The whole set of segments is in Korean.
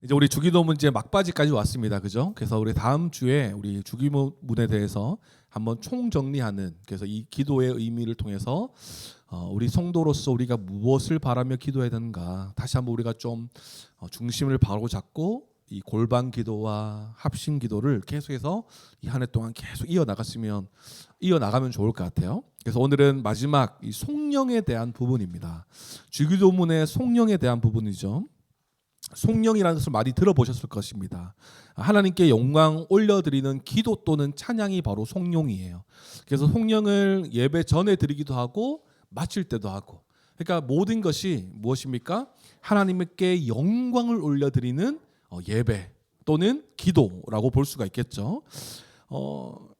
이제 우리 주기도 문제 막바지까지 왔습니다. 그죠? 그래서 우리 다음 주에 우리 주기도문에 대해서 한번 총정리하는, 그래서 이 기도의 의미를 통해서 우리 성도로서 우리가 무엇을 바라며 기도해야 되는가 다시 한번 우리가 좀 중심을 바로 잡고 이 골방 기도와 합심 기도를 계속해서 이 한 해 동안 계속 이어나가면 좋을 것 같아요. 그래서 오늘은 마지막 이 송영에 대한 부분입니다. 주기도문의 송영에 대한 부분이죠. 송영이라는 것을 많이 들어보셨을 것입니다. 하나님께 영광 올려드리는 기도 또는 찬양이 바로 송영이에요. 그래서 송영을 예배 전에 드리기도 하고 마칠 때도 하고, 그러니까 모든 것이 무엇입니까? 하나님께 영광을 올려드리는 예배 또는 기도라고 볼 수가 있겠죠.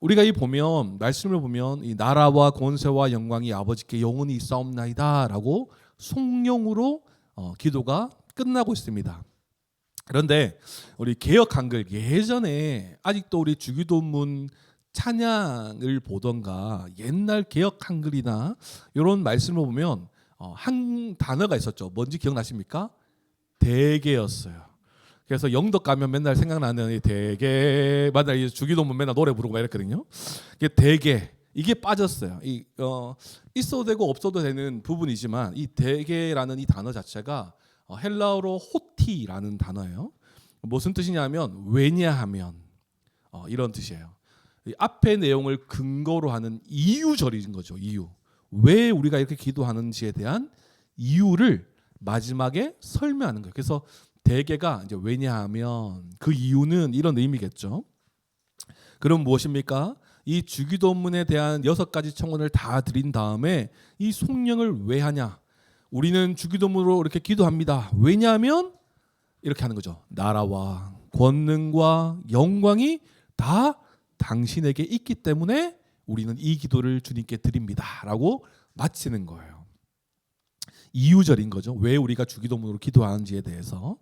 우리가 이 보면 말씀을 보면 이 나라와 권세와 영광이 아버지께 영원히 있사옵나이다라고 송영으로 기도가 끝나고 있습니다. 그런데 우리 개역 한글 예전에 아직도 우리 주기도문 찬양을 보던가 옛날 개역 한글이나 이런 말씀을 보면 한 단어가 있었죠. 뭔지 기억나십니까? 대개였어요. 그래서 영덕 가면 맨날 생각나는 이 대개, 맞아, 이 주기도문 맨날 노래 부르고 막 이랬거든요. 이게 대개, 이게 빠졌어요. 있어도 되고 없어도 되는 부분이지만 이 대개라는 이 단어 자체가 헬라어로 호티라는 단어예요. 무슨 뜻이냐면 왜냐하면 이런 뜻이에요. 이 앞의 내용을 근거로 하는 이유절인 거죠. 이유. 왜 우리가 이렇게 기도하는지에 대한 이유를 마지막에 설명하는 거예요. 그래서 대개가 이제 왜냐하면 그 이유는 이런 의미겠죠. 그럼 무엇입니까? 이 주기도문에 대한 6가지 청원을 다 드린 다음에 이 송영을 왜 하냐? 우리는 주기도문으로 이렇게 기도합니다. 왜냐하면 이렇게 하는 거죠. 나라와 권능과 영광이 다 당신에게 있기 때문에 우리는 이 기도를 주님께 드립니다라고 마치는 거예요. 이유절인 거죠. 왜 우리가 주기도문으로 기도하는지에 대해서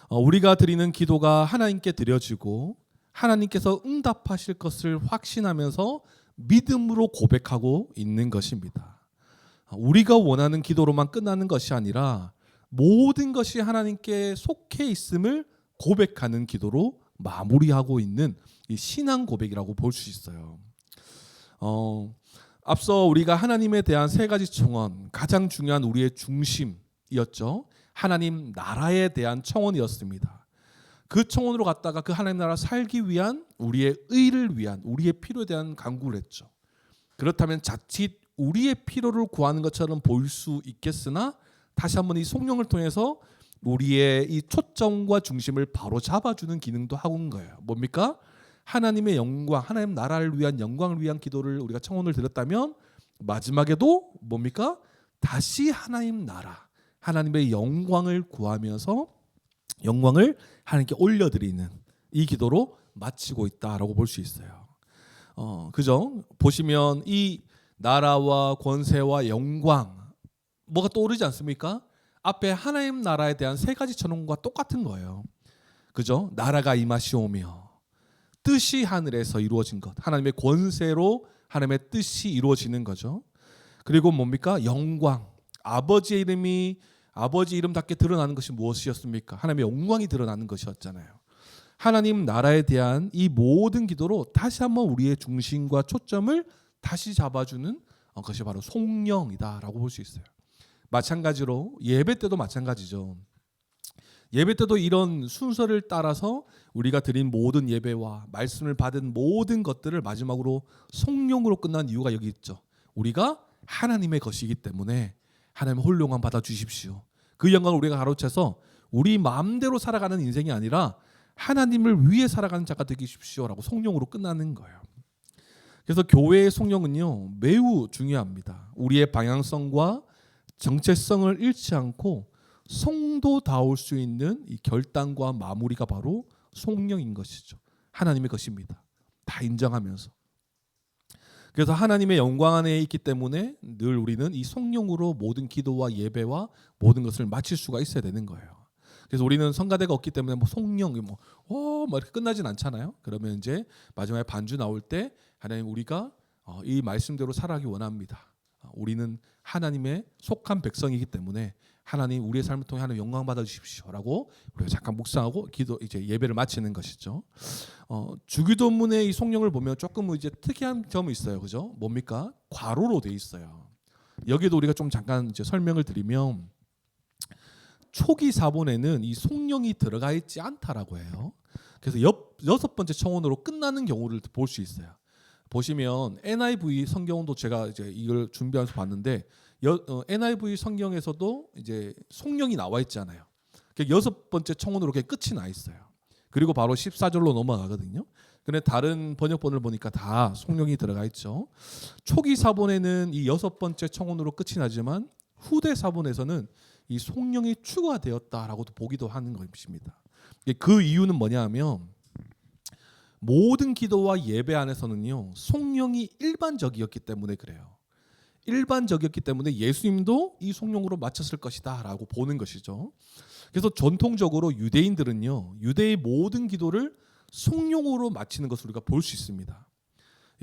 우리가 드리는 기도가 하나님께 드려지고 하나님께서 응답하실 것을 확신하면서 믿음으로 고백하고 있는 것입니다. 우리가 원하는 기도로만 끝나는 것이 아니라 모든 것이 하나님께 속해 있음을 고백하는 기도로 마무리하고 있는 이 신앙 고백이라고 볼 수 있어요. 앞서 우리가 하나님에 대한 3가지 청원, 가장 중요한 우리의 중심이었죠. 하나님 나라에 대한 청원이었습니다. 그 청원으로 갔다가 그 하나님 나라 살기 위한 우리의 의를 위한 우리의 필요에 대한 간구를 했죠. 그렇다면 자칫 우리의 필요를 구하는 것처럼 보일 수 있겠으나 다시 한번 이 송영을 통해서 우리의 이 초점과 중심을 바로 잡아주는 기능도 하고 있는 거예요. 뭡니까? 하나님의 영광, 하나님 나라를 위한 영광을 위한 기도를 우리가 청원을 드렸다면 마지막에도 뭡니까? 다시 하나님 나라, 하나님의 영광을 구하면서 영광을 하나님께 올려드리는 이 기도로 마치고 있다라고 볼 수 있어요. 그죠? 보시면 이 나라와 권세와 영광 뭐가 떠오르지 않습니까? 앞에 하나님 나라에 대한 3가지 천원과 똑같은 거예요. 그죠? 나라가 임하시오며 뜻이 하늘에서 이루어진 것, 하나님의 권세로 하나님의 뜻이 이루어지는 거죠. 그리고 뭡니까? 영광, 아버지의 이름이 아버지 이름답게 드러나는 것이 무엇이었습니까? 하나님의 영광이 드러나는 것이었잖아요. 하나님 나라에 대한 이 모든 기도로 다시 한번 우리의 중심과 초점을 다시 잡아주는 것이 바로 송영이다라고 볼 수 있어요. 마찬가지로 예배 때도 마찬가지죠. 예배 때도 이런 순서를 따라서 우리가 드린 모든 예배와 말씀을 받은 모든 것들을 마지막으로 송영으로 끝난 이유가 여기 있죠. 우리가 하나님의 것이기 때문에 하나님의 홀용함 받아주십시오. 그 영광을 우리가 가로채서 우리 마음대로 살아가는 인생이 아니라 하나님을 위해 살아가는 자가 되십시오라고 송영으로 끝나는 거예요. 그래서 교회의 송영은요 매우 중요합니다. 우리의 방향성과 정체성을 잃지 않고 성도다울 수 있는 이 결단과 마무리가 바로 송영인 것이죠. 하나님의 것입니다. 다 인정하면서. 그래서 하나님의 영광 안에 있기 때문에 늘 우리는 이 송영으로 모든 기도와 예배와 모든 것을 마칠 수가 있어야 되는 거예요. 그래서 우리는 성가대가 없기 때문에 뭐 송영 뭐 이렇게 끝나진 않잖아요. 그러면 이제 마지막에 반주 나올 때 하나님 우리가 이 말씀대로 살아가기 원합니다. 우리는 하나님의 속한 백성이기 때문에 하나님 우리의 삶을 통해 하나님 영광 받아 주십시오라고 우리가 잠깐 묵상하고 기도 이제 예배를 마치는 것이죠. 주기도문의 이 성령을 보면 조금 이제 특이한 점이 있어요. 그죠? 뭡니까? 괄호로 돼 있어요. 여기도 우리가 좀 잠깐 이제 설명을 드리면 초기 사본에는 이 성령이 들어가 있지 않다라고 해요. 그래서 여섯 번째 청원으로 끝나는 경우를 볼 수 있어요. 보시면 NIV 성경도 제가 이제 이걸 준비하면서 봤는데 NIV 성경에서도 이제 성령이 나와 있잖아요. 여섯 번째 청원으로 끝이 나 있어요. 그리고 바로 14절로 넘어가거든요. 근데 다른 번역본을 보니까 다 성령이 들어가 있죠. 초기 사본에는 이 여섯 번째 청원으로 끝이 나지만 후대 사본에서는 이 성령이 추가되었다라고도 보기도 하는 것입니다. 그 이유는 뭐냐하면 모든 기도와 예배 안에서는요 성령이 일반적이었기 때문에 그래요. 일반적이었기 때문에 예수님도 이 성령으로 마쳤을 것이다라고 보는 것이죠. 그래서 전통적으로 유대인들은요 유대의 모든 기도를 성령으로 마치는 것을 우리가 볼 수 있습니다.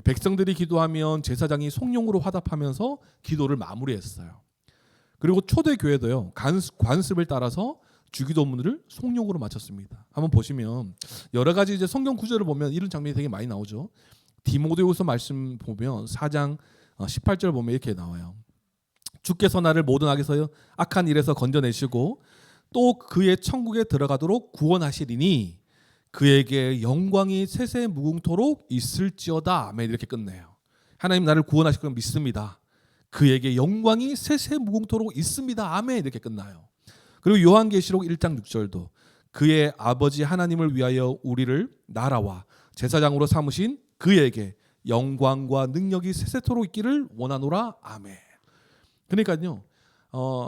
백성들이 기도하면 제사장이 성령으로 화답하면서 기도를 마무리했어요. 그리고 초대교회도요 관습을 따라서 주기도문을 성령으로 마쳤습니다. 한번 보시면 여러 가지 이제 성경 구절을 보면 이런 장면이 되게 많이 나오죠. 디모데후서 말씀 보면 4장 18절 보면 이렇게 나와요. 주께서 나를 모든 악한 일에서 건져내시고 또 그의 천국에 들어가도록 구원하시리니 그에게 영광이 세세 무궁토록 있을지어다. 아멘. 이렇게 끝내요. 하나님 나를 구원하실 걸 믿습니다. 그에게 영광이 세세 무궁토록 있습니다. 아멘. 이렇게 끝나요. 그리고 요한계시록 1장 6절도 그의 아버지 하나님을 위하여 우리를 나라와 제사장으로 삼으신 그에게 영광과 능력이 세세토록 있기를 원하노라. 아멘. 그러니까요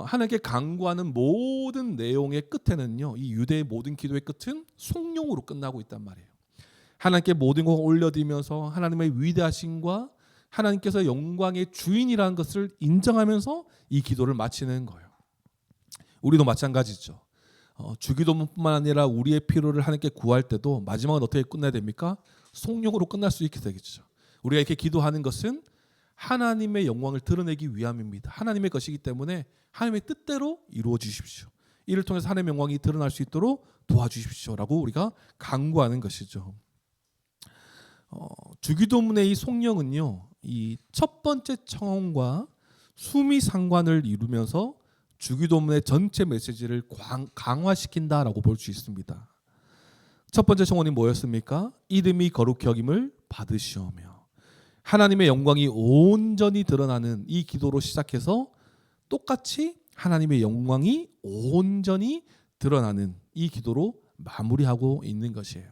하나님께 간구하는 모든 내용의 끝에는요 이 유대의 모든 기도의 끝은 성령으로 끝나고 있단 말이에요. 하나님께 모든 걸 올려드리면서 하나님의 위대하심과 하나님께서 영광의 주인이라는 것을 인정하면서 이 기도를 마치는 거예요. 우리도 마찬가지죠. 주기도문뿐만 아니라 우리의 필요를 하나님께 구할 때도 마지막은 어떻게 끝나야 됩니까? 성령으로 끝날 수 있게 되겠죠. 우리가 이렇게 기도하는 것은 하나님의 영광을 드러내기 위함입니다. 하나님의 것이기 때문에 하나님의 뜻대로 이루어 주십시오. 이를 통해서 하나님의 영광이 드러날 수 있도록 도와주십시오라고 우리가 간구하는 것이죠. 주기도문의 이 성령은요, 이 첫 번째 청원과 수미 상관을 이루면서 주기도문의 전체 메시지를 강화시킨다라고 볼 수 있습니다. 첫 번째 청원이 뭐였습니까? 이름이 거룩히 여김을 받으시오며 하나님의 영광이 온전히 드러나는 이 기도로 시작해서 똑같이 하나님의 영광이 온전히 드러나는 이 기도로 마무리하고 있는 것이에요.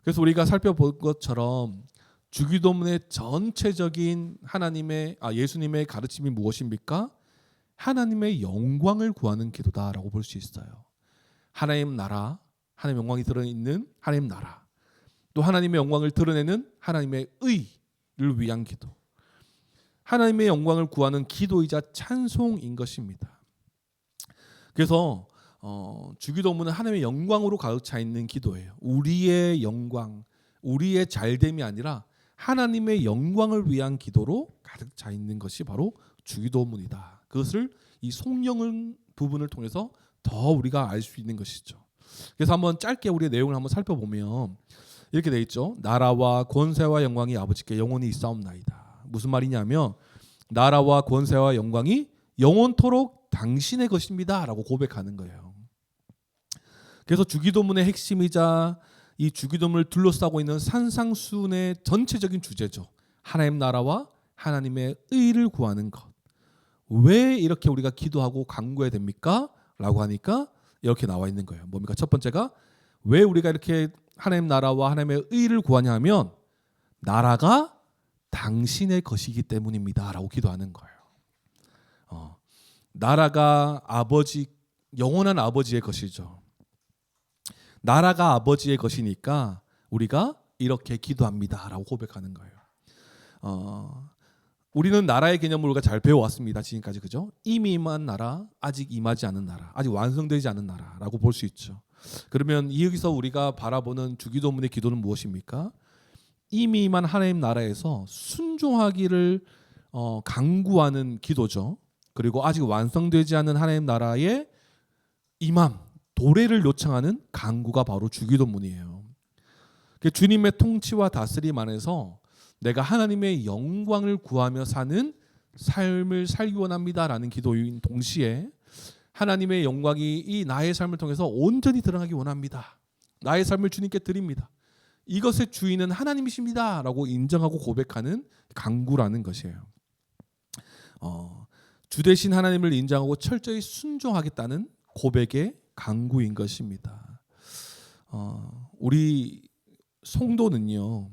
그래서 우리가 살펴본 것처럼 주기도문의 전체적인 예수님의 가르침이 무엇입니까? 하나님의 영광을 구하는 기도다라고 볼 수 있어요. 하나님 나라, 하나님의 영광이 드러있는 하나님 나라, 또 하나님의 영광을 드러내는 하나님의 의를 위한 기도, 하나님의 영광을 구하는 기도이자 찬송인 것입니다. 그래서 주기도문은 하나님의 영광으로 가득 차 있는 기도예요. 우리의 영광, 우리의 잘됨이 아니라 하나님의 영광을 위한 기도로 가득 차 있는 것이 바로 주기도문이다. 그것을 이 성령 부분을 통해서 더 우리가 알 수 있는 것이죠. 그래서 한번 짧게 우리의 내용을 한번 살펴보면 이렇게 돼 있죠. 나라와 권세와 영광이 아버지께 영원히 있사옵나이다. 무슨 말이냐면 나라와 권세와 영광이 영원토록 당신의 것입니다 라고 고백하는 거예요. 그래서 주기도문의 핵심이자 이 주기도문을 둘러싸고 있는 산상수훈의 전체적인 주제죠. 하나님 나라와 하나님의 의를 구하는 것. 왜 이렇게 우리가 기도하고 간구해야 됩니까? 라고 하니까 이렇게 나와 있는 거예요. 뭡니까? 첫 번째가 왜 우리가 이렇게 하나님 나라와 하나님의 의를 구하냐 하면 나라가 당신의 것이기 때문입니다 라고 기도하는 거예요. 나라가 영원한 아버지의 것이죠. 나라가 아버지의 것이니까 우리가 이렇게 기도합니다 라고 고백하는 거예요. 우리는 나라의 개념을 우리가 잘 배워왔습니다. 지금까지. 그죠? 이미 임한 나라, 아직 임하지 않은 나라, 아직 완성되지 않은 나라라고 볼 수 있죠. 그러면 여기서 우리가 바라보는 주기도문의 기도는 무엇입니까? 이미 임한 하나님 나라에서 순종하기를 간구하는 기도죠. 그리고 아직 완성되지 않은 하나님 나라의 임함, 도래를 요청하는 간구가 바로 주기도문이에요. 주님의 통치와 다스림 안에서 내가 하나님의 영광을 구하며 사는 삶을 살기 원합니다라는 기도인 동시에 하나님의 영광이 이 나의 삶을 통해서 온전히 드러나기 원합니다. 나의 삶을 주님께 드립니다. 이것의 주인은 하나님이십니다 라고 인정하고 고백하는 간구라는 것이에요. 주 대신 하나님을 인정하고 철저히 순종하겠다는 고백의 간구인 것입니다. 우리 성도는요,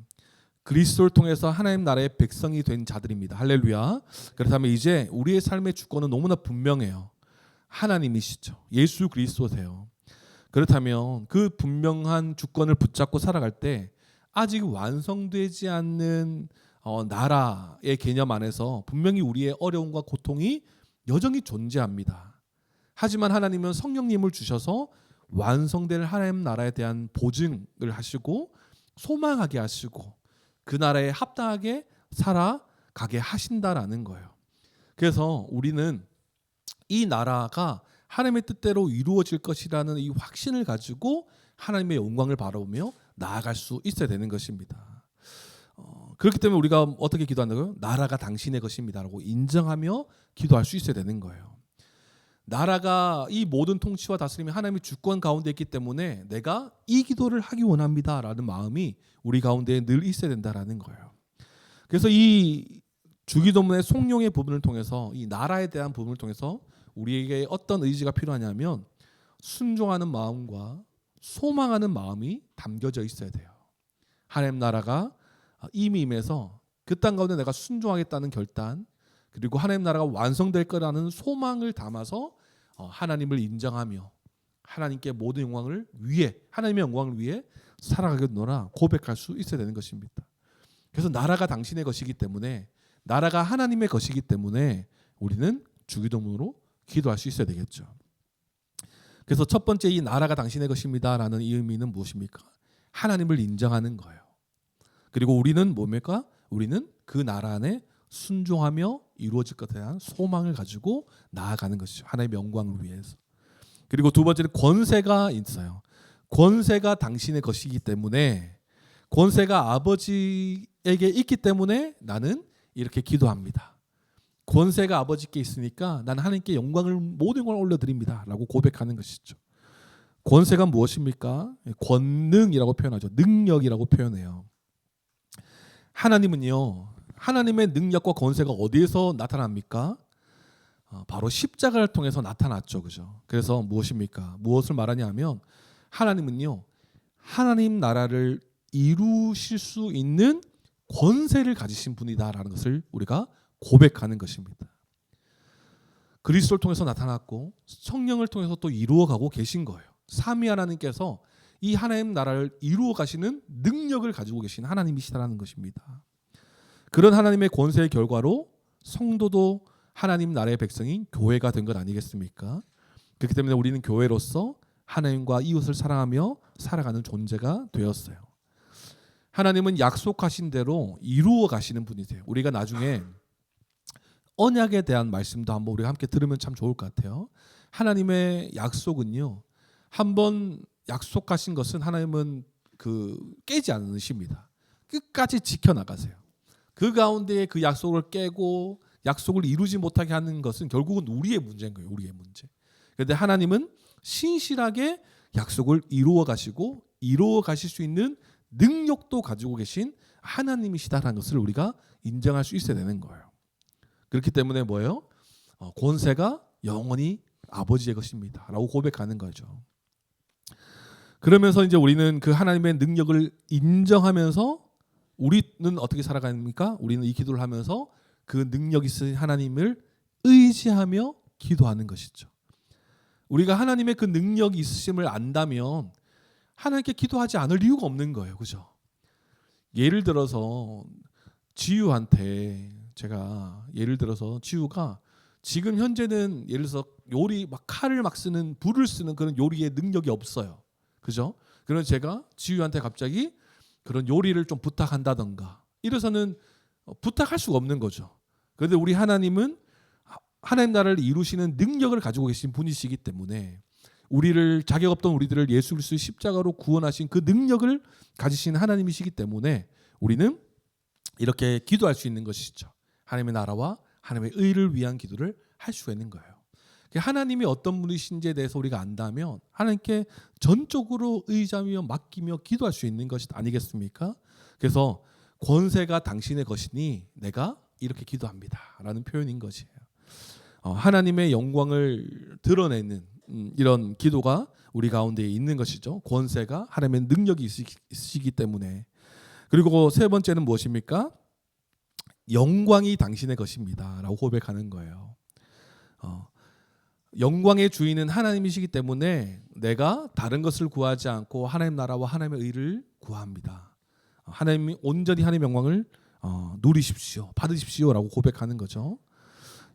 그리스도를 통해서 하나님 나라의 백성이 된 자들입니다. 할렐루야. 그렇다면 이제 우리의 삶의 주권은 너무나 분명해요. 하나님이시죠. 예수 그리스도세요. 그렇다면 그 분명한 주권을 붙잡고 살아갈 때 아직 완성되지 않는 나라의 개념 안에서 분명히 우리의 어려움과 고통이 여전히 존재합니다. 하지만 하나님은 성령님을 주셔서 완성될 하나님 나라에 대한 보증을 하시고 소망하게 하시고 그 나라에 합당하게 살아가게 하신다라는 거예요. 그래서 우리는 이 나라가 하나님의 뜻대로 이루어질 것이라는 이 확신을 가지고 하나님의 영광을 바라보며 나아갈 수 있어야 되는 것입니다. 그렇기 때문에 우리가 어떻게 기도한다고요? 나라가 당신의 것입니다 라고 인정하며 기도할 수 있어야 되는 거예요. 나라가 이 모든 통치와 다스림이 하나님의 주권 가운데 있기 때문에 내가 이 기도를 하기 원합니다 라는 마음이 우리 가운데 늘 있어야 된다라는 거예요. 그래서 이 주기도문의 송룡의 부분을 통해서 이 나라에 대한 부분을 통해서 우리에게 어떤 의지가 필요하냐면 순종하는 마음과 소망하는 마음이 담겨져 있어야 돼요. 하나님 나라가 이미 임해서 그 땅 가운데 내가 순종하겠다는 결단, 그리고 하나님 나라가 완성될 거라는 소망을 담아서 하나님을 인정하며 하나님께 모든 영광을 위해, 하나님의 영광을 위해 살아가겠노라 고백할 수 있어야 되는 것입니다. 그래서 나라가 당신의 것이기 때문에, 나라가 하나님의 것이기 때문에 우리는 주기도문으로 기도할 수 있어야 되겠죠. 그래서 첫 번째 이 나라가 당신의 것입니다라는 이 의미는 무엇입니까? 하나님을 인정하는 거예요. 그리고 우리는 뭡니까? 우리는 그 나라 안에 순종하며 이루어질 것에 대한 소망을 가지고 나아가는 것이죠. 하나님의 영광을 위해서. 그리고 두 번째는 권세가 있어요. 권세가 당신의 것이기 때문에, 권세가 아버지에게 있기 때문에 나는 이렇게 기도합니다. 권세가 아버지께 있으니까 나는 하나님께 영광을, 모든 걸 올려드립니다 라고 고백하는 것이죠. 권세가 무엇입니까? 권능이라고 표현하죠. 능력이라고 표현해요. 하나님은요, 하나님의 능력과 권세가 어디에서 나타납니까? 바로 십자가를 통해서 나타났죠. 그죠? 그래서 무엇입니까? 무엇을 말하냐면 하나님은요, 하나님 나라를 이루실 수 있는 권세를 가지신 분이다라는 것을 우리가 고백하는 것입니다. 그리스도를 통해서 나타났고 성령을 통해서 또 이루어가고 계신 거예요. 삼위 하나님께서 이 하나님 나라를 이루어 가시는 능력을 가지고 계신 하나님이시다라는 것입니다. 그런 하나님의 권세의 결과로 성도도 하나님 나라의 백성인 교회가 된 것 아니겠습니까? 그렇기 때문에 우리는 교회로서 하나님과 이웃을 사랑하며 살아가는 존재가 되었어요. 하나님은 약속하신 대로 이루어 가시는 분이세요. 우리가 나중에 언약에 대한 말씀도 한번 우리가 함께 들으면 참 좋을 것 같아요. 하나님의 약속은요, 한번 약속하신 것은 하나님은 깨지 않으십니다. 끝까지 지켜나가세요. 그 가운데 그 약속을 깨고 약속을 이루지 못하게 하는 것은 결국은 우리의 문제인 거예요. 우리의 문제. 그런데 하나님은 신실하게 약속을 이루어 가시고 이루어 가실 수 있는 능력도 가지고 계신 하나님이시다라는 것을 우리가 인정할 수 있어야 되는 거예요. 그렇기 때문에 뭐예요? 권세가 영원히 아버지의 것입니다 라고 고백하는 거죠. 그러면서 이제 우리는 그 하나님의 능력을 인정하면서 우리는 어떻게 살아갑니까? 우리는 이 기도를 하면서 그 능력 있으신 하나님을 의지하며 기도하는 것이죠. 우리가 하나님의 그 능력이 있으심을 안다면 하나님께 기도하지 않을 이유가 없는 거예요. 그죠? 예를 들어서 지유한테 제가 지유가 지금 현재는 예를 들어서 요리 막 칼을 막 쓰는, 불을 쓰는 그런 요리의 능력이 없어요. 그죠? 그래서 제가 지유한테 갑자기 그런 요리를 좀 부탁한다던가 이래서는 부탁할 수가 없는 거죠. 그런데 우리 하나님은 하나님 나라를 이루시는 능력을 가지고 계신 분이시기 때문에 우리를 자격 없던 우리들을 예수 그리스도의 십자가로 구원하신 그 능력을 가지신 하나님이시기 때문에 우리는 이렇게 기도할 수 있는 것이죠. 하나님의 나라와 하나님의 의를 위한 기도를 할 수가 있는 거예요. 하나님이 어떤 분이신지에 대해서 우리가 안다면 하나님께 전적으로 의지하며 맡기며 기도할 수 있는 것이 아니겠습니까? 그래서 권세가 당신의 것이니 내가 이렇게 기도합니다 라는 표현인 것이에요. 하나님의 영광을 드러내는 이런 기도가 우리 가운데 있는 것이죠. 권세가 하나님의 능력이 있으시기 때문에. 그리고 세 번째는 무엇입니까? 영광이 당신의 것입니다 라고 고백하는 거예요. 영광의 주인은 하나님이시기 때문에 내가 다른 것을 구하지 않고 하나님 나라와 하나님의 의를 구합니다. 하나님이 온전히 하나님의 영광을 누리십시오, 받으십시오 라고 고백하는 거죠.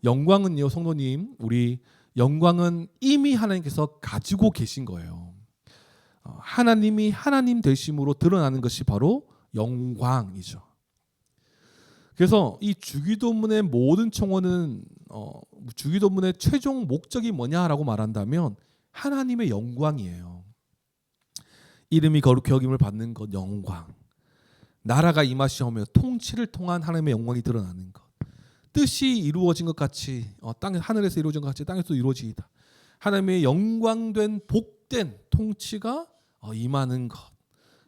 영광은요, 성도님, 우리 영광은 이미 하나님께서 가지고 계신 거예요. 하나님이 하나님 되심으로 드러나는 것이 바로 영광이죠. 그래서 이 주기도문의 모든 청원은 주기도문의 최종 목적이 뭐냐라고 말한다면 하나님의 영광이에요. 이름이 거룩히 여김을 받는 것, 영광. 나라가 임하시오며 통치를 통한 하나님의 영광이 드러나는 것. 뜻이 이루어진 것 같이 땅 하늘에서 이루어진 것 같이 땅에서 이루어지이다. 하나님의 영광된 복된 통치가 임하는 것.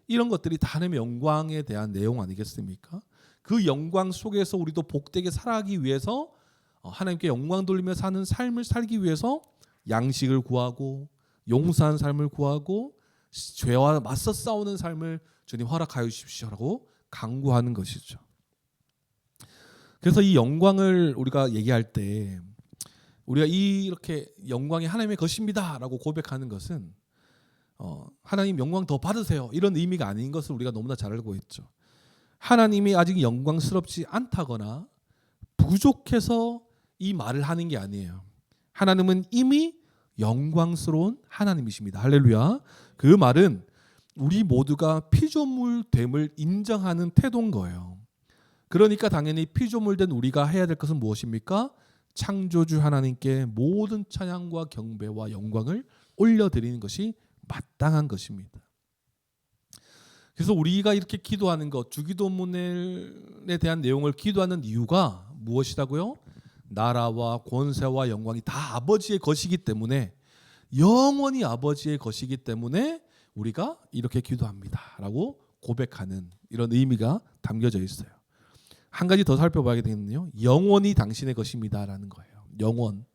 이런 것들이 다 하나님의 영광에 대한 내용 아니겠습니까? 그 영광 속에서 우리도 복되게 살아가기 위해서 하나님께 영광 돌리며 사는 삶을 살기 위해서 양식을 구하고 용서한 삶을 구하고 죄와 맞서 싸우는 삶을 주님 허락하여 주십시오라고 간구하는 것이죠. 그래서 이 영광을 우리가 얘기할 때 우리가 이렇게 영광이 하나님의 것입니다라고 고백하는 것은 하나님 영광 더 받으세요 이런 의미가 아닌 것을 우리가 너무나 잘 알고 있죠. 하나님이 아직 영광스럽지 않다거나 부족해서 이 말을 하는 게 아니에요. 하나님은 이미 영광스러운 하나님이십니다. 할렐루야. 그 말은 우리 모두가 피조물됨을 인정하는 태도인 거예요. 그러니까 당연히 피조물된 우리가 해야 될 것은 무엇입니까? 창조주 하나님께 모든 찬양과 경배와 영광을 올려드리는 것이 마땅한 것입니다. 그래서 우리가 이렇게 기도하는 것, 주기도문에 대한 내용을 기도하는 이유가 무엇이라고요? 나라와 권세와 영광이 다 아버지의 것이기 때문에, 영원히 아버지의 것이기 때문에 우리가 이렇게 기도합니다 라고 고백하는 이런 의미가 담겨져 있어요. 한 가지 더 살펴봐야 되겠네요. 영원히 당신의 것입니다 라는 거예요. 영원.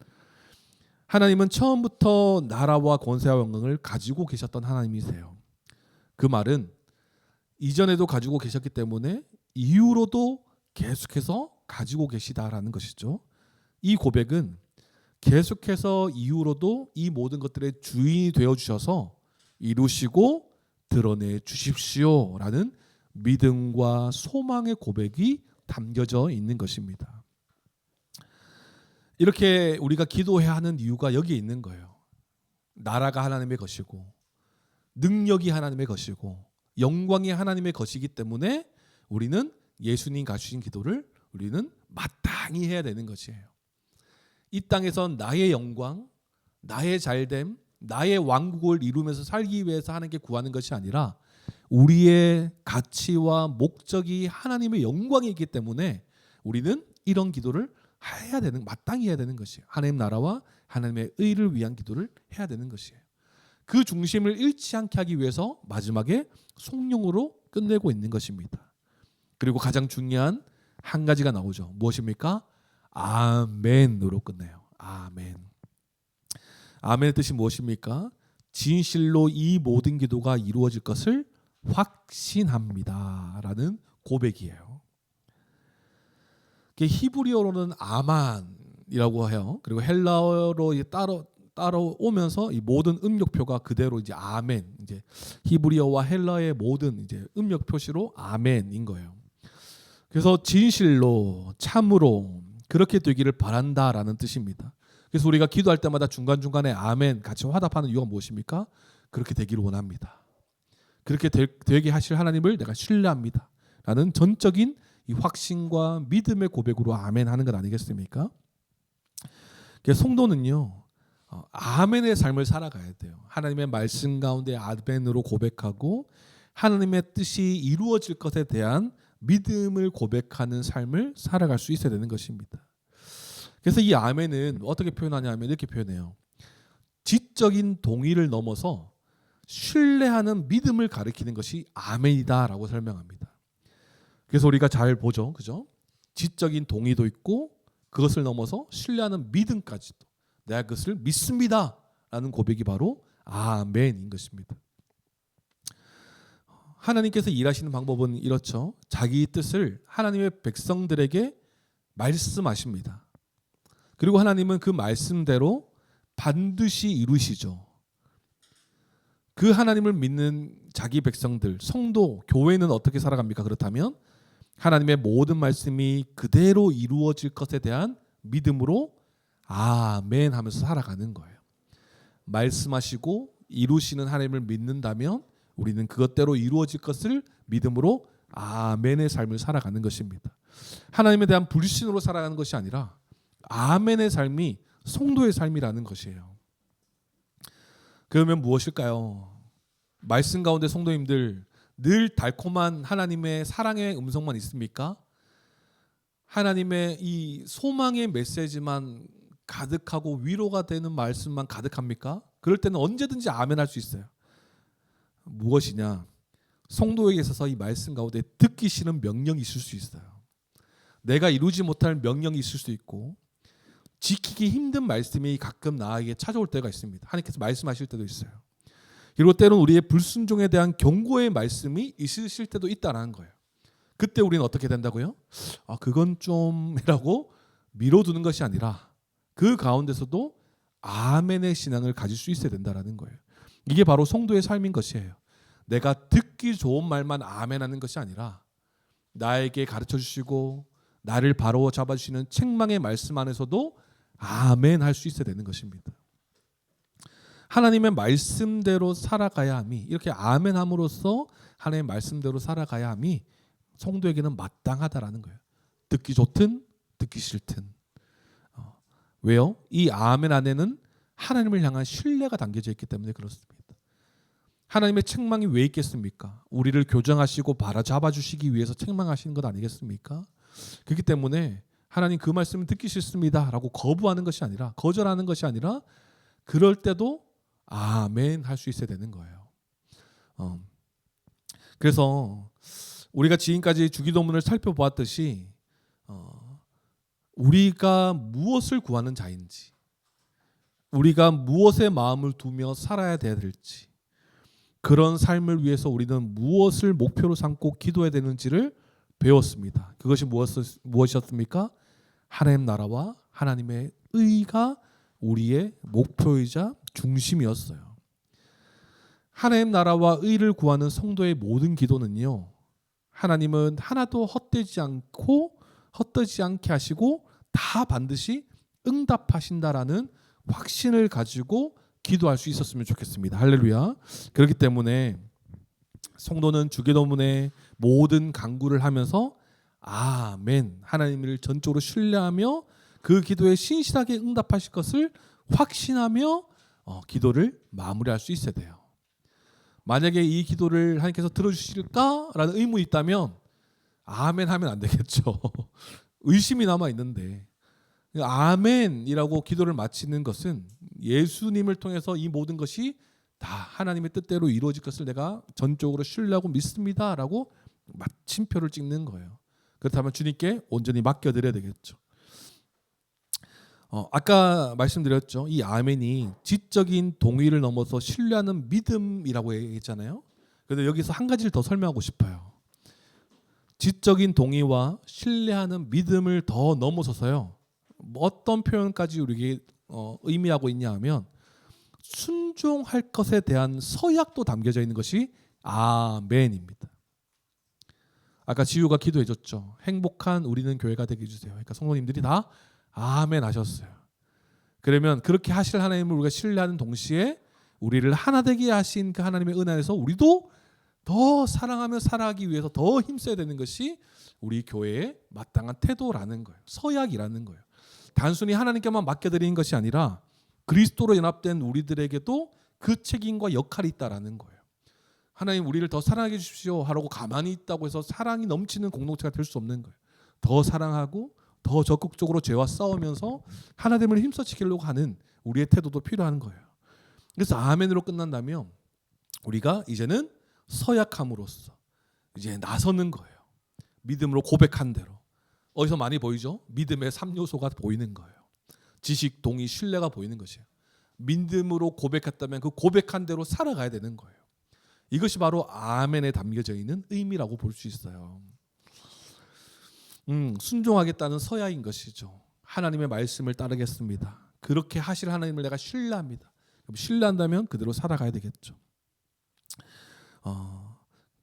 하나님은 처음부터 나라와 권세와 영광을 가지고 계셨던 하나님이세요. 그 말은 이전에도 가지고 계셨기 때문에 이후로도 계속해서 가지고 계시다라는 것이죠. 이 고백은 계속해서 이후로도 이 모든 것들의 주인이 되어주셔서 이루시고 드러내 주십시오라는 믿음과 소망의 고백이 담겨져 있는 것입니다. 이렇게 우리가 기도해야 하는 이유가 여기에 있는 거예요. 나라가 하나님의 것이고 능력이 하나님의 것이고 영광이 하나님의 것이기 때문에 우리는 예수님 가주신 기도를 우리는 마땅히 해야 되는 것이에요. 이 땅에서 나의 영광, 나의 잘됨, 나의 왕국을 이루면서 살기 위해서 하나님께 구하는 것이 아니라 우리의 가치와 목적이 하나님의 영광이기 때문에 우리는 이런 기도를 해야 되는, 마땅히 해야 되는 것이에요. 하나님 나라와 하나님의 의를 위한 기도를 해야 되는 것이에요. 그 중심을 잃지 않게 하기 위해서 마지막에 성령으로 끝내고 있는 것입니다. 그리고 가장 중요한 한 가지가 나오죠. 무엇입니까? 아멘으로 끝내요. 아멘. 아멘의 뜻이 무엇입니까? 진실로 이 모든 기도가 이루어질 것을 확신합니다 라는 고백이에요. 히브리어로는 아만이라고 해요. 그리고 헬라어로 따라오면서 이 모든 음력표가 그대로 이제 아멘, 이제 히브리어와 헬라어의 모든 이제 음력 표시로 아멘인 거예요. 그래서 진실로, 참으로 그렇게 되기를 바란다라는 뜻입니다. 그래서 우리가 기도할 때마다 중간중간에 아멘 같이 화답하는 이유가 무엇입니까? 그렇게 되기를 원합니다. 그렇게 되게 하실 하나님을 내가 신뢰합니다 라는 전적인 이 확신과 믿음의 고백으로 아멘 하는 것 아니겠습니까? 성도는요, 아멘의 삶을 살아가야 돼요. 하나님의 말씀 가운데 아멘으로 고백하고 하나님의 뜻이 이루어질 것에 대한 믿음을 고백하는 삶을 살아갈 수 있어야 되는 것입니다. 그래서 이 아멘은 어떻게 표현하냐면 이렇게 표현해요. 지적인 동의를 넘어서 신뢰하는 믿음을 가리키는 것이 아멘이다라고 설명합니다. 그래서 우리가 잘 보죠, 그죠? 지적인 동의도 있고 그것을 넘어서 신뢰하는 믿음까지도 내가 그것을 믿습니다라는 고백이 바로 아멘인 것입니다. 하나님께서 일하시는 방법은 이렇죠. 자기 뜻을 하나님의 백성들에게 말씀하십니다. 그리고 하나님은 그 말씀대로 반드시 이루시죠. 그 하나님을 믿는 자기 백성들, 성도, 교회는 어떻게 살아갑니까? 그렇다면 하나님의 모든 말씀이 그대로 이루어질 것에 대한 믿음으로 아멘 하면서 살아가는 거예요. 말씀하시고 이루시는 하나님을 믿는다면 우리는 그것대로 이루어질 것을 믿음으로 아멘의 삶을 살아가는 것입니다. 하나님에 대한 불신으로 살아가는 것이 아니라 아멘의 삶이 성도의 삶이라는 것이에요. 그러면 무엇일까요? 말씀 가운데 성도님들 늘 달콤한 하나님의 사랑의 음성만 있습니까? 하나님의 이 소망의 메시지만 가득하고 위로가 되는 말씀만 가득합니까? 그럴 때는 언제든지 아멘 할 수 있어요. 무엇이냐? 성도에게 있어서 이 말씀 가운데 듣기 싫은 명령이 있을 수 있어요. 내가 이루지 못할 명령이 있을 수 있고 지키기 힘든 말씀이 가끔 나에게 찾아올 때가 있습니다. 하나님께서 말씀하실 때도 있어요. 그리고 때로는 우리의 불순종에 대한 경고의 말씀이 있으실 때도 있다는 거예요. 그때 우리는 어떻게 된다고요? 그건 좀이라고 미뤄두는 것이 아니라 그 가운데서도 아멘의 신앙을 가질 수 있어야 된다는 거예요. 이게 바로 성도의 삶인 것이에요. 내가 듣기 좋은 말만 아멘하는 것이 아니라 나에게 가르쳐 주시고 나를 바로 잡아주시는 책망의 말씀 안에서도 아멘 할 수 있어야 되는 것입니다. 하나님의 말씀대로 살아가야 함이, 이렇게 아멘 함으로써 하나님의 말씀대로 살아가야 함이 성도에게는 마땅하다라는 거예요. 듣기 좋든 듣기 싫든. 왜요? 이 아멘 안에는 하나님을 향한 신뢰가 담겨져 있기 때문에 그렇습니다. 하나님의 책망이 왜 있겠습니까? 우리를 교정하시고 바로잡아 주시기 위해서 책망하시는 것 아니겠습니까? 그렇기 때문에 하나님 그 말씀을 듣기 싫습니다 라고 거부하는 것이 아니라, 거절하는 것이 아니라 그럴 때도 아멘 할 수 있어야 되는 거예요. 그래서 우리가 지금까지 주기도문을 살펴보았듯이 우리가 무엇을 구하는 자인지, 우리가 무엇에 마음을 두며 살아야 될지, 그런 삶을 위해서 우리는 무엇을 목표로 삼고 기도해야 되는지를 배웠습니다. 그것이 무엇이었습니까? 하나님 나라와 하나님의 의가 우리의 목표이자 중심이었어요. 하나님 나라와 의를 구하는 성도의 모든 기도는요, 하나님은 하나도 헛되지 않게 하시고 다 반드시 응답하신다라는 확신을 가지고 기도할 수 있었으면 좋겠습니다. 할렐루야. 그렇기 때문에 성도는 주기도문의 모든 간구를 하면서 아멘, 하나님을 전적으로 신뢰하며 그 기도에 신실하게 응답하실 것을 확신하며 기도를 마무리할 수 있어야 돼요. 만약에 이 기도를 하나님께서 들어주실까라는 의문이 있다면 아멘 하면 안 되겠죠. 의심이 남아 있는데, 아멘이라고 기도를 마치는 것은 예수님을 통해서 이 모든 것이 다 하나님의 뜻대로 이루어질 것을 내가 전적으로 신뢰하고 믿습니다라고 마침표를 찍는 거예요. 그렇다면 주님께 온전히 맡겨드려야 되겠죠. 아까 말씀드렸죠. 이 아멘이 지적인 동의를 넘어서 신뢰하는 믿음이라고 얘기했잖아요. 그런데 여기서 한 가지를 더 설명하고 싶어요. 지적인 동의와 신뢰하는 믿음을 더 넘어서서요, 어떤 표현까지 우리에게 의미하고 있냐 하면 순종할 것에 대한 서약도 담겨져 있는 것이 아멘입니다. 아까 지우가 기도해 줬죠. 행복한 우리는 교회가 되게 해주세요. 그러니까 성도님들이 다 아멘 하셨어요. 그러면 그렇게 하실 하나님을 우리가 신뢰하는 동시에 우리를 하나 되게 하신 그 하나님의 은혜 안에서 우리도 더 사랑하며 살아가기 위해서 더 힘써야 되는 것이 우리 교회의 마땅한 태도라는 거예요. 서약이라는 거예요. 단순히 하나님께만 맡겨드리는 것이 아니라 그리스도로 연합된 우리들에게도 그 책임과 역할이 있다라는 거예요. 하나님 우리를 더 사랑해 주십시오 하라고 가만히 있다고 해서 사랑이 넘치는 공동체가 될 수 없는 거예요. 더 사랑하고 더 적극적으로 죄와 싸우면서 하나님을 힘써지키려고 하는 우리의 태도도 필요한 거예요. 그래서 아멘으로 끝난다면 우리가 이제는 서약함으로써 이제 나서는 거예요. 믿음으로 고백한 대로. 어디서 많이 보이죠? 믿음의 3요소가 보이는 거예요. 지식, 동의, 신뢰가 보이는 것이에요. 믿음으로 고백했다면 그 고백한 대로 살아가야 되는 거예요. 이것이 바로 아멘에 담겨져 있는 의미라고 볼 수 있어요. 순종하겠다는 서야인 것이죠. 하나님의 말씀을 따르겠습니다. 그렇게 하실 하나님을 내가 신뢰합니다. 신뢰한다면 그대로 살아가야 되겠죠.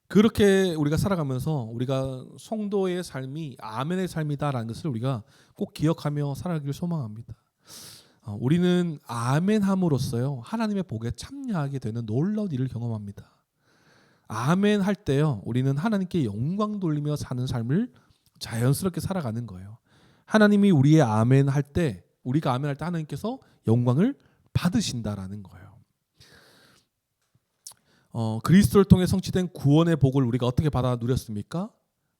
그렇게 우리가 살아가면서 우리가 성도의 삶이 아멘의 삶이다라는 것을 우리가 꼭 기억하며 살아가길 소망합니다. 우리는 아멘함으로써요 하나님의 복에 참여하게 되는 놀라운 일을 경험합니다. 아멘 할 때요 우리는 하나님께 영광 돌리며 사는 삶을 자연스럽게 살아가는 거예요. 하나님이 우리의 아멘 할 때, 우리가 아멘 할 때 하나님께서 영광을 받으신다라는 거예요. 그리스도를 통해 성취된 구원의 복을 우리가 어떻게 받아 누렸습니까?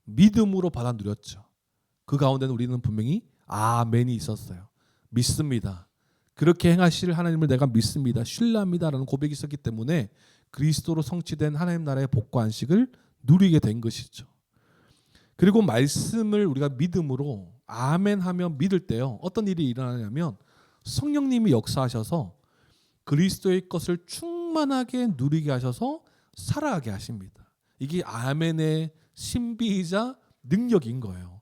믿음으로 받아 누렸죠. 그 가운데는 우리는 분명히 아멘이 있었어요. 믿습니다. 그렇게 행하실 하나님을 내가 믿습니다. 신뢰합니다라는 고백이 있었기 때문에 그리스도로 성취된 하나님 나라의 복과 안식을 누리게 된 것이죠. 그리고 말씀을 우리가 믿음으로 아멘하며 믿을 때요 어떤 일이 일어나냐면 성령님이 역사하셔서 그리스도의 것을 충만하게 누리게 하셔서 살아가게 하십니다. 이게 아멘의 신비이자 능력인 거예요.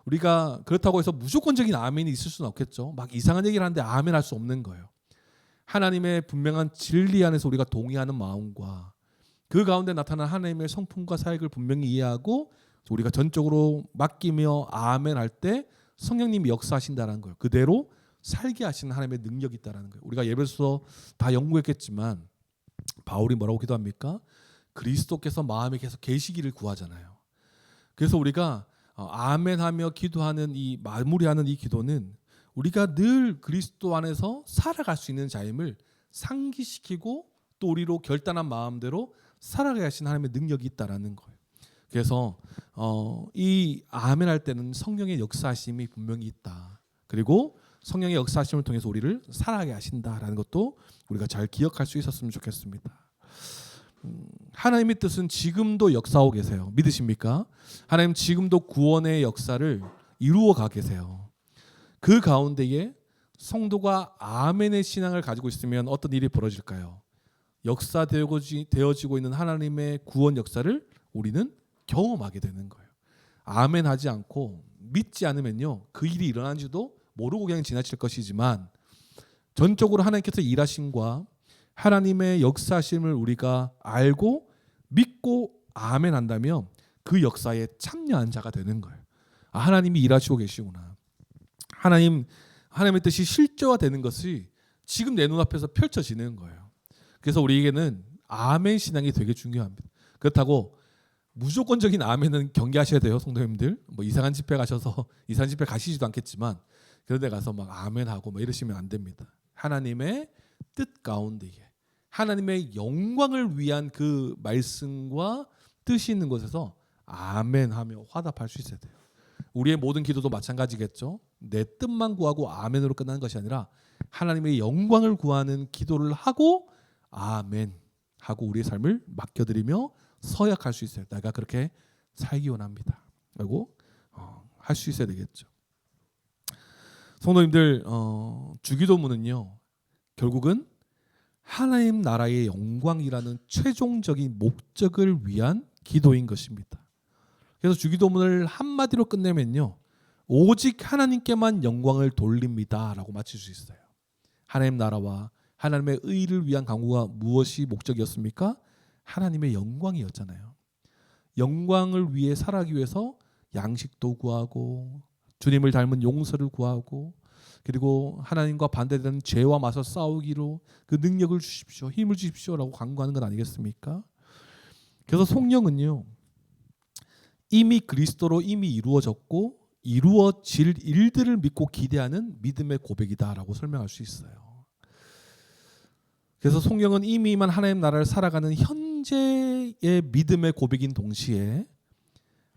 우리가 그렇다고 해서 무조건적인 아멘이 있을 수는 없겠죠. 막 이상한 얘기를 하는데 아멘 할 수 없는 거예요. 하나님의 분명한 진리 안에서 우리가 동의하는 마음과 그 가운데 나타난 하나님의 성품과 사역을 분명히 이해하고 우리가 전적으로 맡기며 아멘 할 때 성령님이 역사하신다는 거예요. 그대로 살게 하시는 하나님의 능력이 있다는 거예요. 우리가 예배서 다 연구했겠지만 바울이 뭐라고 기도합니까? 그리스도께서 마음에 계속 계시기를 구하잖아요. 그래서 우리가 아멘하며 기도하는 이 마무리하는 이 기도는 우리가 늘 그리스도 안에서 살아갈 수 있는 자임을 상기시키고 또 우리로 결단한 마음대로 살아가야 하시는 하나님의 능력이 있다라는 거예요. 그래서 이 아멘 할 때는 성령의 역사하심이 분명히 있다. 그리고 성령의 역사하심을 통해서 우리를 살아가게 하신다라는 것도 우리가 잘 기억할 수 있었으면 좋겠습니다. 하나님의 뜻은 지금도 역사하고 계세요. 믿으십니까? 하나님 지금도 구원의 역사를 이루어 가 계세요. 그 가운데에 성도가 아멘의 신앙을 가지고 있으면 어떤 일이 벌어질까요? 역사되어지고 있는 하나님의 구원 역사를 우리는 경험하게 되는 거예요. 아멘 하지 않고 믿지 않으면요 그 일이 일어난지도 모르고 그냥 지나칠 것이지만 전적으로 하나님께서 일하심과 하나님의 역사하심을 우리가 알고 믿고 아멘 한다면 그 역사에 참여한 자가 되는 거예요. 하나님이 일하시고 계시구나. 하나님의 뜻이 실제화되는 것이 지금 내 눈앞에서 펼쳐지는 거예요. 그래서 우리에게는 아멘 신앙이 되게 중요합니다. 그렇다고 무조건적인 아멘은 경계하셔야 돼요, 성도님들. 뭐 이상한 집회 가셔서 이상한 집회 가시지도 않겠지만 그런 데 가서 막 아멘하고 뭐 이러시면 안 됩니다. 하나님의 뜻 가운데에 하나님의 영광을 위한 그 말씀과 뜻이 있는 곳에서 아멘하며 화답할 수 있어야 돼요. 우리의 모든 기도도 마찬가지겠죠. 내 뜻만 구하고 아멘으로 끝나는 것이 아니라 하나님의 영광을 구하는 기도를 하고 아멘 하고 우리의 삶을 맡겨드리며 서약할 수 있어요. 내가 그렇게 살기 원합니다. 그리고 할 수 있어야 되겠죠. 성도님들 주기도문은요 결국은 하나님 나라의 영광이라는 최종적인 목적을 위한 기도인 것입니다. 그래서 주기도문을 한마디로 끝내면요 오직 하나님께만 영광을 돌립니다 라고 마칠 수 있어요. 하나님 나라와 하나님의 의를 위한 강구가 무엇이 목적이었습니까? 하나님의 영광이었잖아요. 영광을 위해 살아가기 위해서 양식도 구하고 주님을 닮은 용서를 구하고 그리고 하나님과 반대되는 죄와 맞서 싸우기로 그 능력을 주십시오. 힘을 주십시오라고 간구하는 건 아니겠습니까? 그래서 성령은요 이미 그리스도로 이미 이루어졌고 이루어질 일들을 믿고 기대하는 믿음의 고백이다라고 설명할 수 있어요. 그래서 성경은 이미 임한 하나님 나라를 살아가는 현재의 믿음의 고백인 동시에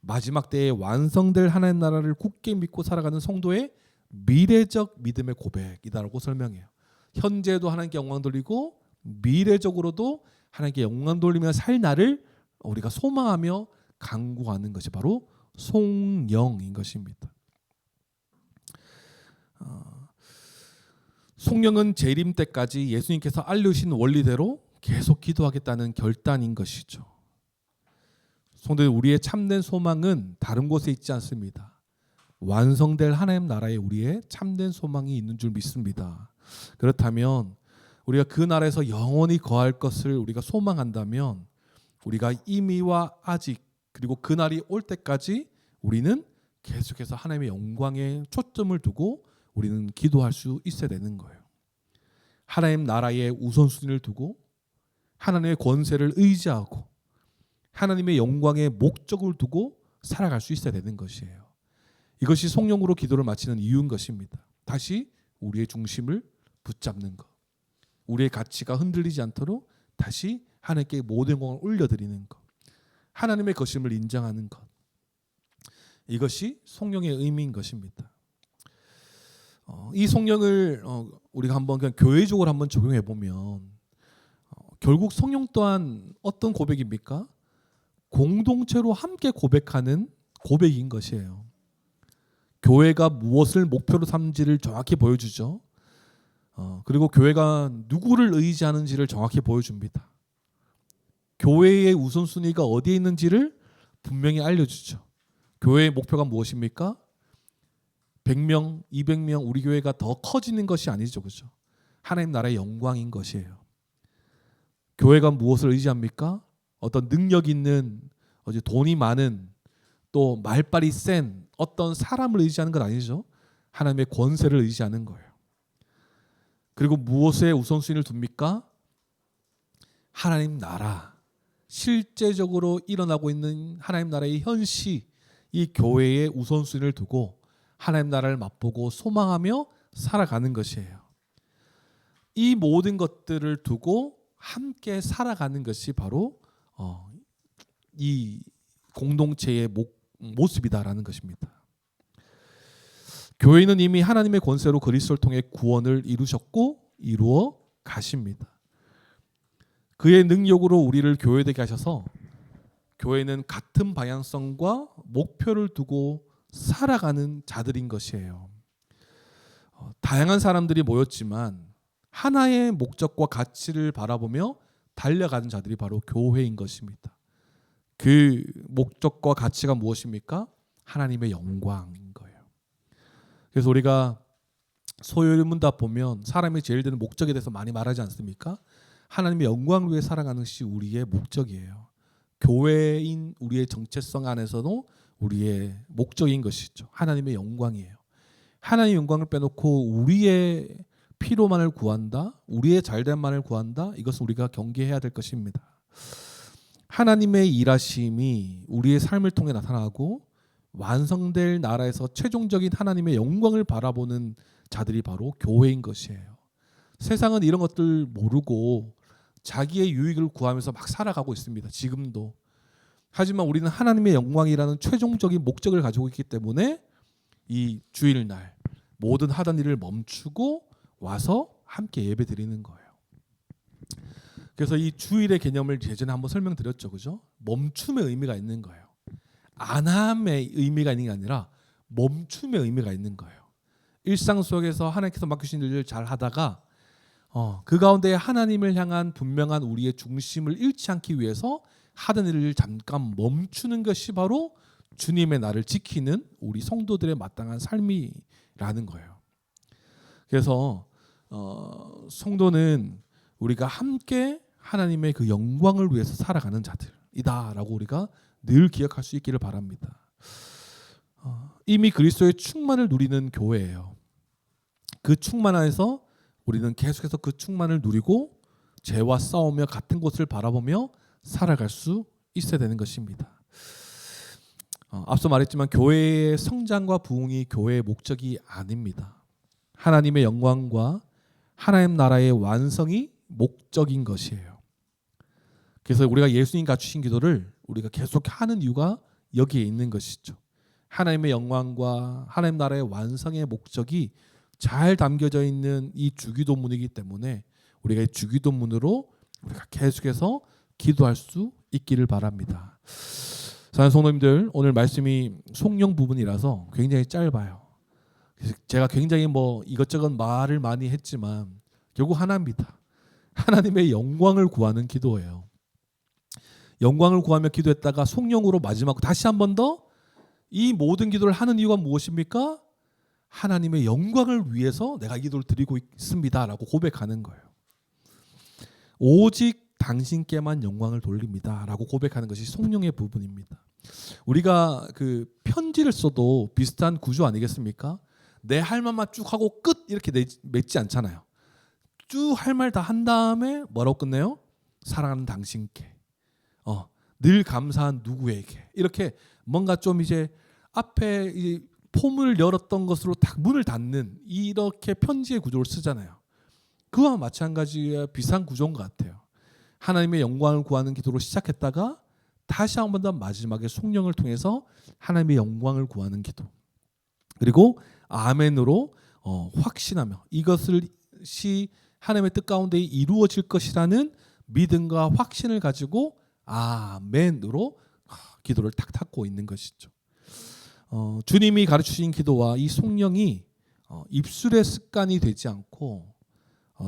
마지막 때에 완성될 하나님 나라를 굳게 믿고 살아가는 성도의 미래적 믿음의 고백이다라고 설명해요. 현재도 하나님께 영광 돌리고 미래적으로도 하나님께 영광 돌리며 살 날을 우리가 소망하며 간구하는 것이 바로 송영인 것입니다. 송영은 재림 때까지 예수님께서 알려주신 원리대로 계속 기도하겠다는 결단인 것이죠. 성도들, 우리의 참된 소망은 다른 곳에 있지 않습니다. 완성될 하나님 나라에 우리의 참된 소망이 있는 줄 믿습니다. 그렇다면 우리가 그 나라에서 영원히 거할 것을 우리가 소망한다면 우리가 이미와 아직 그리고 그 날이 올 때까지 우리는 계속해서 하나님의 영광에 초점을 두고 우리는 기도할 수 있어야 되는 거예요. 하나님 나라의 우선순위를 두고 하나님의 권세를 의지하고 하나님의 영광의 목적을 두고 살아갈 수 있어야 되는 것이에요. 이것이 성령으로 기도를 마치는 이유인 것입니다. 다시 우리의 중심을 붙잡는 것, 우리의 가치가 흔들리지 않도록 다시 하나님께 모든 영광을 올려드리는 것, 하나님의 것임을 인정하는 것, 이것이 성령의 의미인 것입니다. 이 성령을 우리가 한번 그냥 교회적으로 한번 적용해 보면 결국 성령 또한 어떤 고백입니까? 공동체로 함께 고백하는 고백인 것이에요. 교회가 무엇을 목표로 삼지를 정확히 보여주죠. 그리고 교회가 누구를 의지하는지를 정확히 보여줍니다. 교회의 우선순위가 어디에 있는지를 분명히 알려주죠. 교회의 목표가 무엇입니까? 100명, 200명 우리 교회가 더 커지는 것이 아니죠. 그렇죠? 하나님 나라의 영광인 것이에요. 교회가 무엇을 의지합니까? 어떤 능력 있는, 돈이 많은, 또 말빨이 센 어떤 사람을 의지하는 건 아니죠. 하나님의 권세를 의지하는 거예요. 그리고 무엇에 우선순위를 둡니까? 하나님 나라, 실제적으로 일어나고 있는 하나님 나라의 현시, 이 교회의 우선순위를 두고 하나님 나라를 맛보고 소망하며 살아가는 것이에요. 이 모든 것들을 두고 함께 살아가는 것이 바로 이 공동체의 모습이다라는 것입니다. 교회는 이미 하나님의 권세로 그리스도를 통해 구원을 이루셨고 이루어 가십니다. 그의 능력으로 우리를 교회되게 하셔서 교회는 같은 방향성과 목표를 두고 살아가는 자들인 것이에요. 다양한 사람들이 모였지만 하나의 목적과 가치를 바라보며 달려가는 자들이 바로 교회인 것입니다. 그 목적과 가치가 무엇입니까? 하나님의 영광인 거예요. 그래서 우리가 소요문답 보면 사람이 제일 되는 목적에 대해서 많이 말하지 않습니까? 하나님의 영광을 위해 살아가는 것이 우리의 목적이에요. 교회인 우리의 정체성 안에서도 우리의 목적인 것이죠. 하나님의 영광이에요. 하나님의 영광을 빼놓고 우리의 피로만을 구한다, 우리의 잘됨만을 구한다, 이것은 우리가 경계해야 될 것입니다. 하나님의 일하심이 우리의 삶을 통해 나타나고 완성될 나라에서 최종적인 하나님의 영광을 바라보는 자들이 바로 교회인 것이에요. 세상은 이런 것들 모르고 자기의 유익을 구하면서 막 살아가고 있습니다. 지금도. 하지만 우리는 하나님의 영광이라는 최종적인 목적을 가지고 있기 때문에 이 주일날 모든 하던 일을 멈추고 와서 함께 예배 드리는 거예요. 그래서 이 주일의 개념을 예전에 한번 설명드렸죠. 그죠? 멈춤의 의미가 있는 거예요. 안함의 의미가 있는 게 아니라 멈춤의 의미가 있는 거예요. 일상 속에서 하나님께서 맡기신 일을 잘 하다가 그 가운데 하나님을 향한 분명한 우리의 중심을 잃지 않기 위해서 하던 일을 잠깐 멈추는 것이 바로 주님의 나를 지키는 우리 성도들의 마땅한 삶이라는 거예요. 그래서 성도는 우리가 함께 하나님의 그 영광을 위해서 살아가는 자들이다라고 우리가 늘 기억할 수 있기를 바랍니다. 이미 그리스도의 충만을 누리는 교회예요. 그 충만 안에서 우리는 계속해서 그 충만을 누리고 죄와 싸우며 같은 곳을 바라보며 살아갈 수 있어야 되는 것입니다. 앞서 말했지만 교회의 성장과 부흥이 교회의 목적이 아닙니다. 하나님의 영광과 하나님 나라의 완성이 목적인 것이에요. 그래서 우리가 예수님 갖추신 기도를 우리가 계속 하는 이유가 여기에 있는 것이죠. 하나님의 영광과 하나님 나라의 완성의 목적이 잘 담겨져 있는 이 주기도문이기 때문에 우리가 이 주기도문으로 우리가 계속해서 기도할 수 있기를 바랍니다. 사랑하는 성도님들, 오늘 말씀이 송영 부분이라서 굉장히 짧아요. 제가 굉장히 이것저것 말을 많이 했지만 결국 하나입니다. 하나님의 영광을 구하는 기도예요. 영광을 구하며 기도했다가 송영으로 마지막 다시 한 번 더 이 모든 기도를 하는 이유가 무엇입니까? 하나님의 영광을 위해서 내가 기도를 드리고 있습니다 라고 고백하는 거예요. 오직 당신께만 영광을 돌립니다 라고 고백하는 것이 송영의 부분입니다. 우리가 그 편지를 써도 비슷한 구조 아니겠습니까? 내 할 말만 쭉 하고 끝 이렇게 맺지 않잖아요. 쭉 할 말 다 한 다음에 뭐라고 끝내요? 사랑하는 당신께, 늘 감사한 누구에게, 이렇게 뭔가 좀 이제 앞에 이 폼을 열었던 것으로 딱 문을 닫는 이렇게 편지의 구조를 쓰잖아요. 그와 마찬가지의 비슷한 구조인 것 같아요. 하나님의 영광을 구하는 기도로 시작했다가 다시 한 번 더 마지막에 송영을 통해서 하나님의 영광을 구하는 기도, 그리고 아멘으로 확신하며 이것이 하나님의 뜻 가운데 이루어질 것이라는 믿음과 확신을 가지고 아멘으로 기도를 탁 닫고 있는 것이죠. 주님이 가르치신 기도와 이 송영이 입술의 습관이 되지 않고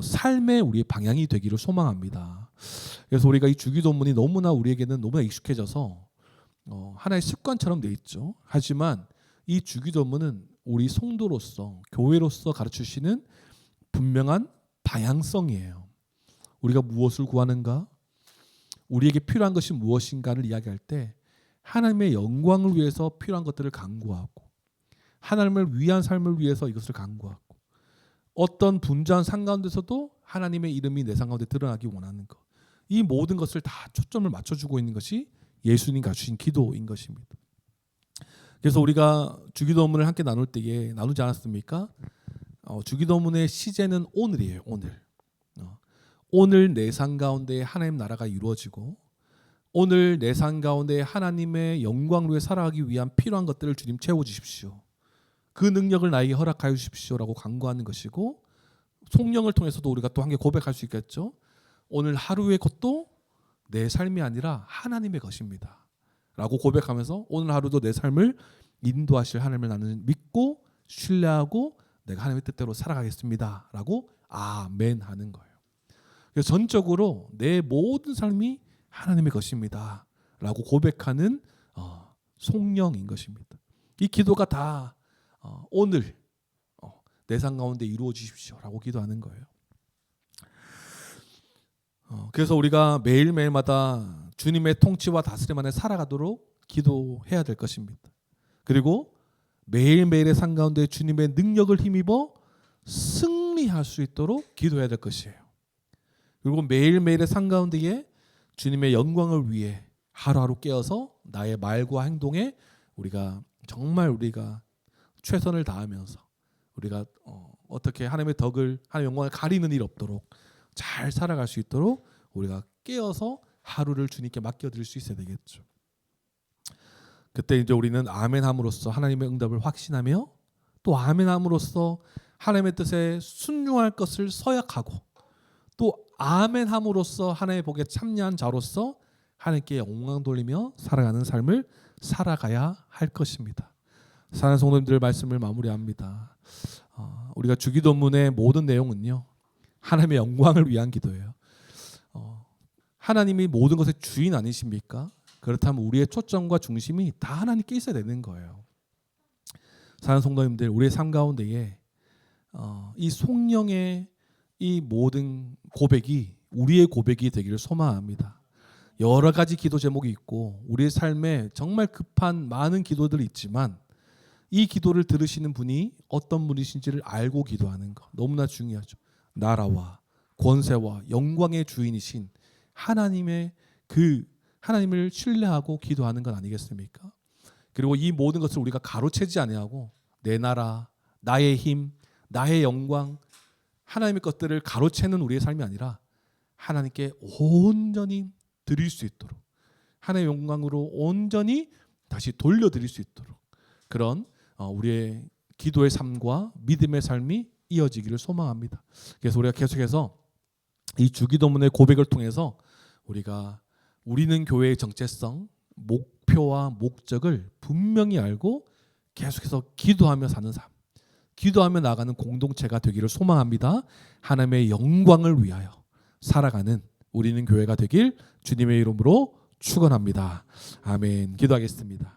삶의 우리의 방향이 되기를 소망합니다. 그래서 우리가 이 주기도문이 너무나 우리에게는 너무나 익숙해져서 하나의 습관처럼 돼 있죠. 하지만 이 주기도문은 우리 성도로서, 교회로서 가르치시는 분명한 방향성이에요. 우리가 무엇을 구하는가? 우리에게 필요한 것이 무엇인가를 이야기할 때 하나님의 영광을 위해서 필요한 것들을 간구하고, 하나님을 위한 삶을 위해서 이것을 간구하고, 어떤 분주한 삶 가운데서도 하나님의 이름이 내 삶 가운데 드러나기 원하는 것, 이 모든 것을 다 초점을 맞춰주고 있는 것이 예수님 가르치신 기도인 것입니다. 그래서 우리가 주기도문을 함께 나눌 때에 나누지 않았습니까? 주기도문의 시제는 오늘이에요. 오늘 내 삶 가운데 하나님 나라가 이루어지고, 오늘 내 삶 가운데 하나님의 영광을 위해 살아가기 위한 필요한 것들을 주님 채워주십시오. 그 능력을 나에게 허락하여 주십시오라고 간구하는 것이고, 송영을 통해서도 우리가 또 함께 고백할 수 있겠죠. 오늘 하루의 것도 내 삶이 아니라 하나님의 것입니다 라고 고백하면서 오늘 하루도 내 삶을 인도하실 하나님을 나는 믿고 신뢰하고 내가 하나님의 뜻대로 살아가겠습니다 라고 아멘 하는 거예요. 그래서 전적으로 내 모든 삶이 하나님의 것입니다 라고 고백하는 송영인 것입니다. 이 기도가 다 오늘 내 삶 가운데 이루어 주십시오 라고 기도하는 거예요. 그래서 우리가 매일매일마다 주님의 통치와 다스림 안에 살아가도록 기도해야 될 것입니다. 그리고 매일매일의 삶 가운데 주님의 능력을 힘입어 승리할 수 있도록 기도해야 될 것이에요. 그리고 매일매일의 삶 가운데에 주님의 영광을 위해 하루하루 깨어서 나의 말과 행동에 정말 우리가 최선을 다하면서 우리가 어떻게 하나님의 덕을, 하나님의 영광을 가리는 일 없도록 잘 살아갈 수 있도록 우리가 깨어서 하루를 주님께 맡겨드릴 수 있어야 되겠죠. 그때 이제 우리는 아멘함으로써 하나님의 응답을 확신하며, 또 아멘함으로써 하나님의 뜻에 순종할 것을 서약하고, 또 아멘함으로써 하나님의 복에 참여한 자로서 하나님께 영광 돌리며 살아가는 삶을 살아가야 할 것입니다. 사랑하는 성도님들, 말씀을 마무리합니다. 우리가 주기도문의 모든 내용은요, 하나님의 영광을 위한 기도예요. 하나님이 모든 것의 주인 아니십니까? 그렇다면 우리의 초점과 중심이 다 하나님께 있어야 되는 거예요. 사랑하는 성도님들, 우리의 삶 가운데에 이 송영의 이 모든 고백이 우리의 고백이 되기를 소망합니다. 여러 가지 기도 제목이 있고 우리의 삶에 정말 급한 많은 기도들이 있지만, 이 기도를 들으시는 분이 어떤 분이신지를 알고 기도하는 것 너무나 중요하죠. 나라와 권세와 영광의 주인이신 하나님을 신뢰하고 기도하는 것 아니겠습니까? 그리고 이 모든 것을 우리가 가로채지 아니하고 내 나라, 나의 힘, 나의 영광, 하나님의 것들을 가로채는 우리의 삶이 아니라 하나님께 온전히 드릴 수 있도록, 하나님의 영광으로 온전히 다시 돌려드릴 수 있도록 그런 우리의 기도의 삶과 믿음의 삶이 이어지기를 소망합니다. 그래서 우리가 계속해서 이 주기도문의 고백을 통해서 우리는 교회의 정체성, 목표와 목적을 분명히 알고 계속해서 기도하며 사는 삶, 기도하며 나가는 공동체가 되기를 소망합니다. 하나님의 영광을 위하여 살아가는 우리는 교회가 되길 주님의 이름으로 축원합니다. 아멘. 기도하겠습니다.